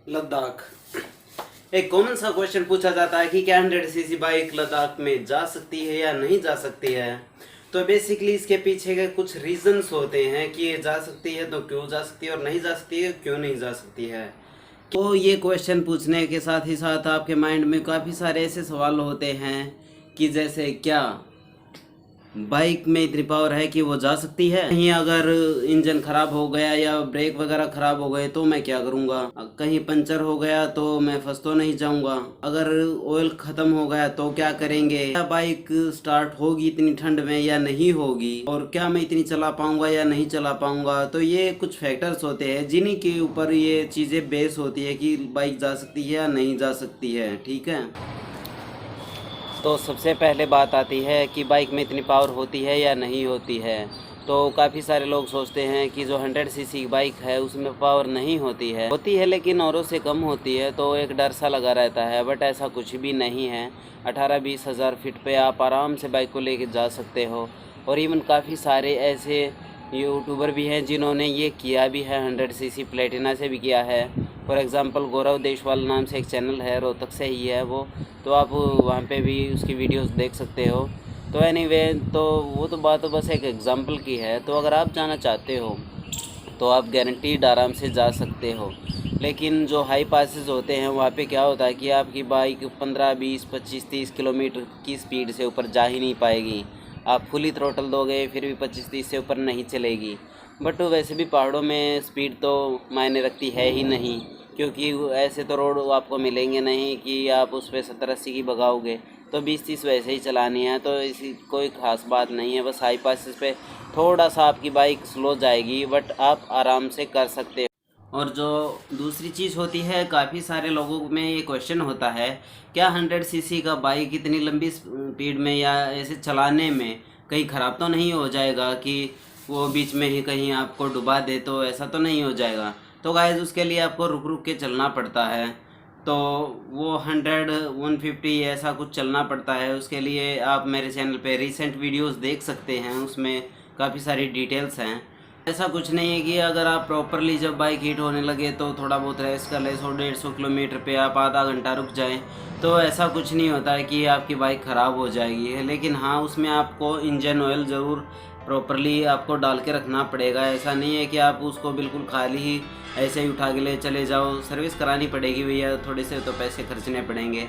लद्दाख। एक कॉमन सा क्वेश्चन पूछा जाता है कि क्या 100 सीसी बाइक लद्दाख में जा सकती है या नहीं जा सकती है। तो बेसिकली इसके पीछे के कुछ रीजंस होते हैं कि ये जा सकती है तो क्यों जा सकती है, और नहीं जा सकती है क्यों नहीं जा सकती है। तो ये क्वेश्चन पूछने के साथ ही साथ आपके माइंड में काफ़ी सारे ऐसे सवाल होते हैं कि जैसे क्या बाइक में इतनी पावर है कि वो जा सकती है, कहीं अगर इंजन खराब हो गया या ब्रेक वगैरह खराब हो गए तो मैं क्या करूँगा, कहीं पंचर हो गया तो मैं फंस तो नहीं जाऊँगा, अगर ऑयल ख़त्म हो गया तो क्या करेंगे, क्या बाइक स्टार्ट होगी इतनी ठंड में या नहीं होगी, और क्या मैं इतनी चला पाऊँगा या नहीं चला पाऊँगा। तो ये कुछ फैक्टर्स होते हैं जिन्हीं के ऊपर ये चीज़ें बेस होती है कि बाइक जा सकती है या नहीं जा सकती है। ठीक है, तो सबसे पहले बात आती है कि बाइक में इतनी पावर होती है या नहीं होती है। तो काफ़ी सारे लोग सोचते हैं कि जो 100 सीसी की बाइक है उसमें पावर नहीं होती है लेकिन औरों से कम होती है, तो एक डर सा लगा रहता है। बट ऐसा कुछ भी नहीं है। 18-20 हज़ार फीट पे आप आराम से बाइक को लेके जा सकते हो। और इवन काफ़ी सारे ऐसे यूट्यूबर भी हैं जिन्होंने ये किया भी है, 100 सीसी प्लेटिना से भी किया है। फॉर एग्ज़ाम्पल गौरव देशवाल नाम से एक चैनल है, रोहतक से ही है वो, तो आप वहाँ पे भी उसकी वीडियोस देख सकते हो। तो एनीवे, तो वो तो बात बस एक एग्ज़ाम्पल की है। तो अगर आप जाना चाहते हो तो आप गारंटीड आराम से जा सकते हो। लेकिन जो हाई पासेस होते हैं वहाँ पे क्या होता है कि आपकी बाइक 15, 20, 25, 30 किलोमीटर की स्पीड से ऊपर जा ही नहीं पाएगी। आप फुली थ्रोटल दोगे फिर भी 25-30 से ऊपर नहीं चलेगी। बट वैसे भी पहाड़ों में स्पीड तो मायने रखती है ही नहीं, क्योंकि ऐसे तो रोड आपको मिलेंगे नहीं कि आप उस पर 70-80 की भगाओगे। तो 20-30 वैसे ही चलानी है, तो इसी कोई ख़ास बात नहीं है। बस हाई पासेस पे थोड़ा सा आपकी बाइक स्लो जाएगी, बट आप आराम से कर सकते हो। और जो दूसरी चीज़ होती है, काफ़ी सारे लोगों में ये क्वेश्चन होता है, क्या 100 सीसी का बाइक इतनी लंबी स्पीड में या ऐसे चलाने में कहीं ख़राब तो नहीं हो जाएगा कि वो बीच में ही कहीं आपको डुबा दे, तो ऐसा तो नहीं हो जाएगा। तो गाइस उसके लिए आपको रुक रुक के चलना पड़ता है। तो वो 100-150 ऐसा कुछ चलना पड़ता है। उसके लिए आप मेरे चैनल पे रिसेंट वीडियोस देख सकते हैं, उसमें काफ़ी सारी डिटेल्स हैं। ऐसा कुछ नहीं है कि अगर आप प्रॉपरली जब बाइक हीट होने लगे तो थोड़ा बहुत रेस्ट कर ले, 100-150 किलोमीटर पे आप आधा घंटा रुक जाएं, तो ऐसा कुछ नहीं होता है कि आपकी बाइक ख़राब हो जाएगी है। लेकिन हाँ, उसमें आपको इंजन ऑयल ज़रूर प्रॉपरली आपको डाल के रखना पड़ेगा। ऐसा नहीं है कि आप उसको बिल्कुल खाली ही ऐसे ही उठा के ले चले जाओ। सर्विस करानी पड़ेगी भैया, थोड़े से तो पैसे खर्चने पड़ेंगे।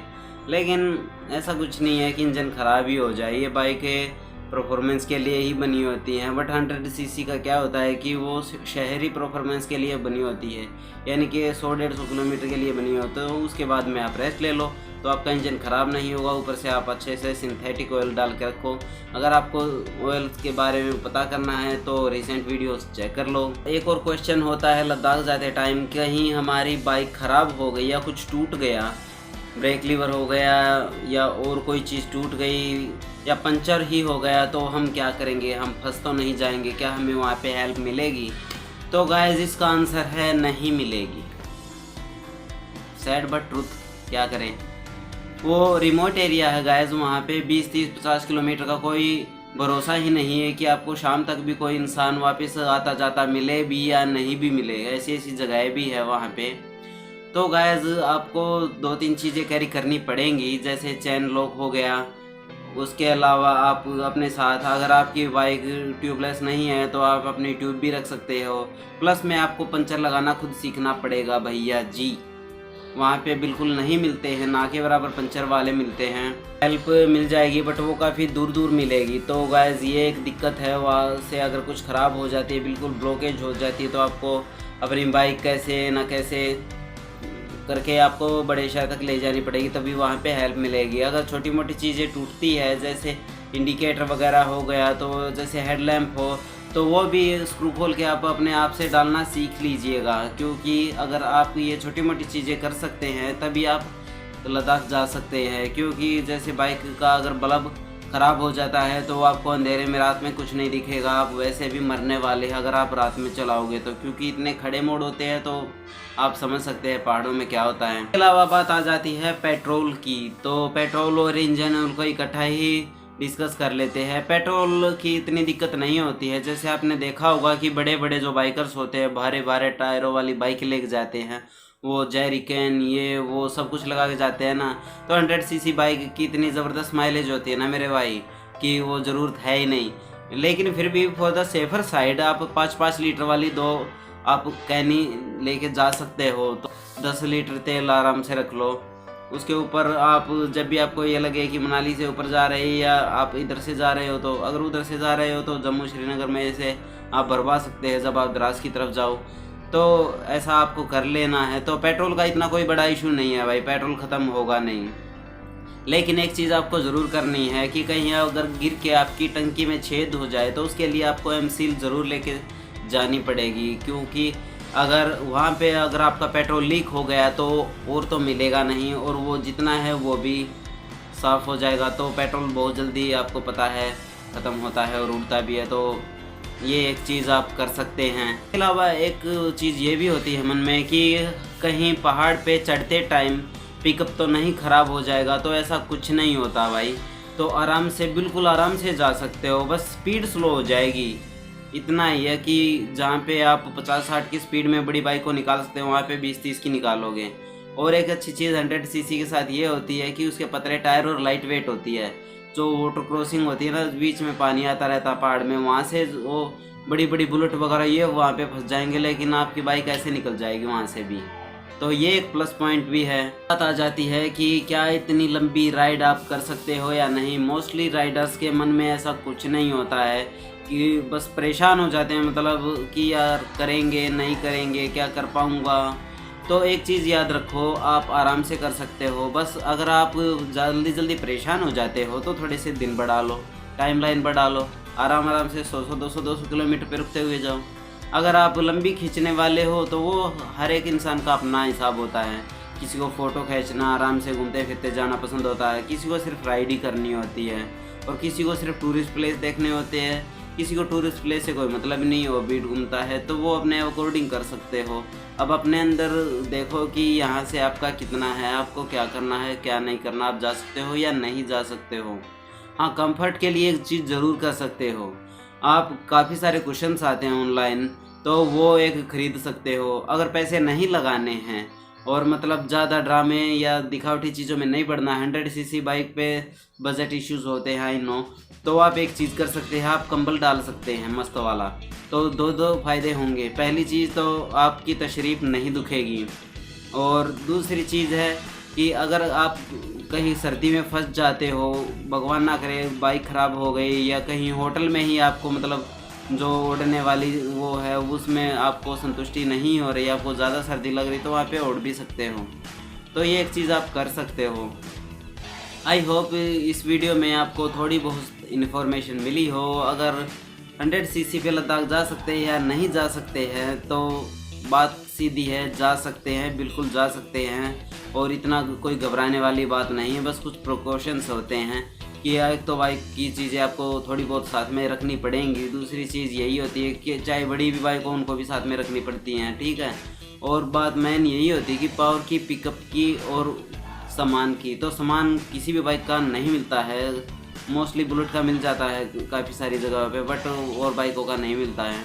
लेकिन ऐसा कुछ नहीं है कि इंजन ख़राब ही हो जाए। ये बाइकें परफॉर्मेंस के लिए ही बनी होती हैं। बट 100 सीसी का क्या होता है कि वो शहरी परफॉर्मेंस के लिए बनी होती है, यानी कि 100-150 किलोमीटर के लिए बनी हो। तो उसके बाद में आप रेस्ट ले लो तो आपका इंजन ख़राब नहीं होगा। ऊपर से आप अच्छे से सिंथेटिक ऑयल डाल के रखो। अगर आपको ऑयल के बारे में पता करना है तो रिसेंट वीडियोस चेक कर लो। एक और क्वेश्चन होता है लद्दाख जाते टाइम, कहीं हमारी बाइक ख़राब हो गई या कुछ टूट गया, ब्रेक लीवर हो गया या और कोई चीज़ टूट गई या पंचर ही हो गया, तो हम क्या करेंगे, हम फंस तो नहीं जाएंगे, क्या हमें वहाँ पे हेल्प मिलेगी? तो गाइस इसका आंसर है नहीं मिलेगी। सैड बट ट्रुथ, क्या करें। वो रिमोट एरिया है गाइस, वहाँ पे 20-30-50 किलोमीटर का कोई भरोसा ही नहीं है कि आपको शाम तक भी कोई इंसान वापस आता जाता मिले भी या नहीं भी मिले। ऐसी ऐसी जगहें भी है वहाँ पे। तो गाइस आपको 2-3 चीज़ें कैरी करनी पड़ेंगी, जैसे चैन लॉक हो गया। उसके अलावा आप अपने साथ, अगर आपकी बाइक ट्यूबलेस नहीं है तो आप अपनी ट्यूब भी रख सकते हो। प्लस में आपको पंचर लगाना खुद सीखना पड़ेगा भैया जी। वहाँ पे बिल्कुल नहीं मिलते हैं, ना के बराबर पंचर वाले मिलते हैं। हेल्प मिल जाएगी बट वो काफ़ी दूर दूर मिलेगी। तो गाइस ये एक दिक्कत है, वहाँ से अगर कुछ ख़राब हो जाती है, बिल्कुल ब्लॉकेज हो जाती है, तो आपको अपनी बाइक कैसे ना कैसे करके आपको बड़े शहर तक ले जानी पड़ेगी, तभी वहाँ पे हेल्प मिलेगी। अगर छोटी मोटी चीज़ें टूटती है, जैसे इंडिकेटर वगैरह हो गया, तो जैसे हेडलैम्प हो, तो वो भी स्क्रू खोल के आप अपने आप से डालना सीख लीजिएगा। क्योंकि अगर आप ये छोटी मोटी चीज़ें कर सकते हैं तभी आप लद्दाख जा सकते हैं। क्योंकि जैसे बाइक का अगर बल्ब ख़राब हो जाता है तो आपको अंधेरे में रात में कुछ नहीं दिखेगा, आप वैसे भी मरने वाले हैं अगर आप रात में चलाओगे तो। क्योंकि इतने खड़े मोड़ होते हैं, तो आप समझ सकते हैं पहाड़ों में क्या होता है। इसके अलावा बात आ जाती है पेट्रोल की। तो पेट्रोल और इंजन उनको इकट्ठा ही डिस्कस कर लेते हैं। पेट्रोल की इतनी दिक्कत नहीं होती है। जैसे आपने देखा होगा कि बड़े बड़े जो बाइकर्स होते हैं, भारे भारे टायरों वाली बाइक लेके जाते हैं, वो जेरिकन ये वो सब कुछ लगा के जाते हैं ना, तो 100 सीसी बाइक की इतनी ज़बरदस्त माइलेज होती है ना मेरे भाई कि वो ज़रूरत है ही नहीं। लेकिन फिर भी फॉर द सेफर साइड आप 5-5 लीटर वाली 2 आप कैनी लेके जा सकते हो, तो 10 लीटर तेल आराम से रख लो। उसके ऊपर आप जब भी आपको ये लगे कि मनाली से ऊपर जा रहे हैं या आप इधर से जा रहे हो, तो अगर उधर से जा रहे हो तो जम्मू श्रीनगर में से आप भरवा सकते हैं जब आप द्रास की तरफ जाओ, तो ऐसा आपको कर लेना है। तो पेट्रोल का इतना कोई बड़ा इशू नहीं है भाई, पेट्रोल ख़त्म होगा नहीं। लेकिन एक चीज़ आपको ज़रूर करनी है कि कहीं अगर गिर के आपकी टंकी में छेद हो जाए तो उसके लिए आपको एमसील ज़रूर लेके जानी पड़ेगी, क्योंकि अगर वहाँ पे अगर आपका पेट्रोल लीक हो गया तो और तो मिलेगा नहीं, और वो जितना है वो भी साफ़ हो जाएगा। तो पेट्रोल बहुत जल्दी आपको पता है ख़त्म होता है और उड़ता भी है, तो ये एक चीज़ आप कर सकते हैं। इसके अलावा एक चीज़ ये भी होती है मन में कि कहीं पहाड़ पे चढ़ते टाइम पिकअप तो नहीं ख़राब हो जाएगा, तो ऐसा कुछ नहीं होता भाई। तो आराम से बिल्कुल आराम से जा सकते हो, बस स्पीड स्लो हो जाएगी। इतना ही है कि जहाँ पे आप 50-60 की स्पीड में बड़ी बाइक को निकाल सकते हो वहाँ पे 20-30 की निकालोगे। और एक अच्छी चीज़ 100 सीसी के साथ ये होती है कि उसके पतले टायर और लाइट वेट होती है। जो वाटर क्रॉसिंग होती है ना, बीच में पानी आता रहता है पहाड़ में, वहाँ से वो बड़ी बड़ी बुलेट वगैरह ये वहाँ पे फंस जाएंगे, लेकिन आपकी बाइक ऐसे निकल जाएगी वहाँ से भी। तो ये एक प्लस पॉइंट भी है। बात आ जाती है कि क्या इतनी लंबी राइड आप कर सकते हो या नहीं। मोस्टली राइडर्स के मन में ऐसा कुछ नहीं होता है कि बस परेशान हो जाते हैं, मतलब कि यार करेंगे नहीं करेंगे, क्या कर पाऊँगा। तो एक चीज़ याद रखो, आप आराम से कर सकते हो। बस अगर आप जल्दी जल्दी परेशान हो जाते हो तो थोड़े से दिन बढ़ा लो, टाइम लाइन बढ़ा लो, आराम से 100-200 किलोमीटर पे रुकते हुए जाओ। अगर आप लंबी खींचने वाले हो तो वो हर एक इंसान का अपना हिसाब होता है। किसी को फ़ोटो खींचना, आराम से घूमते फिरते जाना पसंद होता है, किसी को सिर्फ राइड ही करनी होती है, और किसी को सिर्फ टूरिस्ट प्लेस देखने होते हैं। किसी को टूरिस्ट प्लेस से कोई मतलब नहीं हो, बीट घूमता है, तो वो अपने अकॉर्डिंग कर सकते हो। अब अपने अंदर देखो कि यहाँ से आपका कितना है, आपको क्या करना है क्या नहीं करना, आप जा सकते हो या नहीं जा सकते हो। हाँ, कंफर्ट के लिए एक चीज़ ज़रूर कर सकते हो, आप काफ़ी सारे कुशन्स आते हैं ऑनलाइन, तो वो एक ख़रीद सकते हो। अगर पैसे नहीं लगाने हैं और मतलब ज़्यादा ड्रामे या दिखावटी चीज़ों में नहीं पड़ना, 100 सीसी बाइक पे बजट इश्यूज़ होते हैं आई नो, तो आप एक चीज़ कर सकते हैं, आप कंबल डाल सकते हैं मस्त वाला। तो दो फ़ायदे होंगे। पहली चीज़ तो आपकी तशरीफ़ नहीं दुखेगी, और दूसरी चीज़ है कि अगर आप कहीं सर्दी में फंस जाते हो, भगवान ना करे बाइक ख़राब हो गई, या कहीं होटल में ही आपको मतलब जो ओढ़ने वाली वो है उसमें आपको संतुष्टि नहीं हो रही, आपको ज़्यादा सर्दी लग रही, तो वहाँ पे ओढ़ भी सकते हो। तो ये एक चीज़ आप कर सकते हो। आई होप इस वीडियो में आपको थोड़ी बहुत इन्फॉर्मेशन मिली हो। अगर 100 सीसी पे लद्दाख जा सकते हैं या नहीं जा सकते हैं, तो बात सीधी है, जा सकते हैं, बिल्कुल जा सकते हैं, और इतना कोई घबराने वाली बात नहीं है। बस कुछ प्रिकॉशंस होते हैं कि एक तो बाइक की चीज़ें आपको थोड़ी बहुत साथ में रखनी पड़ेंगी, दूसरी चीज़ यही होती है कि चाहे बड़ी भी बाइक हो उनको भी साथ में रखनी पड़ती हैं, ठीक है। और बात मेन यही होती है कि पावर की, पिकअप की और सामान की। तो सामान किसी भी बाइक का नहीं मिलता है, मोस्टली बुलेट का मिल जाता है काफ़ी सारी जगह पे, बट और बाइकों का नहीं मिलता है।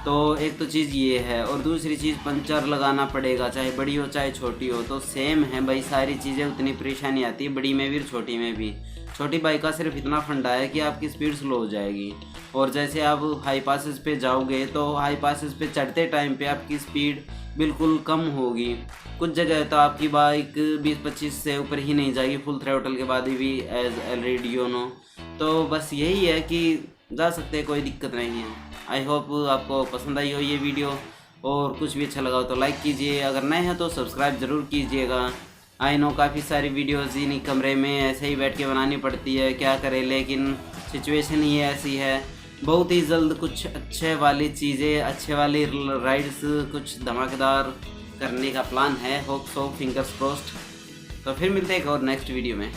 तो एक तो चीज़ ये है, और दूसरी चीज़ पंचर लगाना पड़ेगा, चाहे बड़ी हो चाहे छोटी हो, तो सेम है भाई सारी चीज़ें। उतनी परेशानी आती है बड़ी में भी और छोटी में भी। छोटी बाइक का सिर्फ इतना फंडा है कि आपकी स्पीड स्लो हो जाएगी, और जैसे आप हाई पासेस पे जाओगे तो हाई पासेस पे चढ़ते टाइम पे आपकी स्पीड बिल्कुल कम होगी। कुछ जगह तो आपकी बाइक 20-25 से ऊपर ही नहीं जाएगी फुल थ्रोटल के बाद भी, एज ऑलरेडी यू नो। तो बस यही है कि जा सकते हैं, कोई दिक्कत नहीं है। आई होप आपको पसंद आई हो ये वीडियो, और कुछ भी अच्छा लगा हो तो लाइक कीजिए, अगर नए हैं तो सब्सक्राइब ज़रूर कीजिएगा। आई नो काफ़ी सारी वीडियोज़ इन्हीं कमरे में ऐसे ही बैठ के बनानी पड़ती है, क्या करें, लेकिन सिचुएशन ही ऐसी है। बहुत ही जल्द कुछ अच्छे वाली चीज़ें, अच्छे वाली राइड्स, कुछ धमाकेदार करने का प्लान है। Hope so, fingers crossed. तो फिर मिलते हैं एक और नेक्स्ट वीडियो में।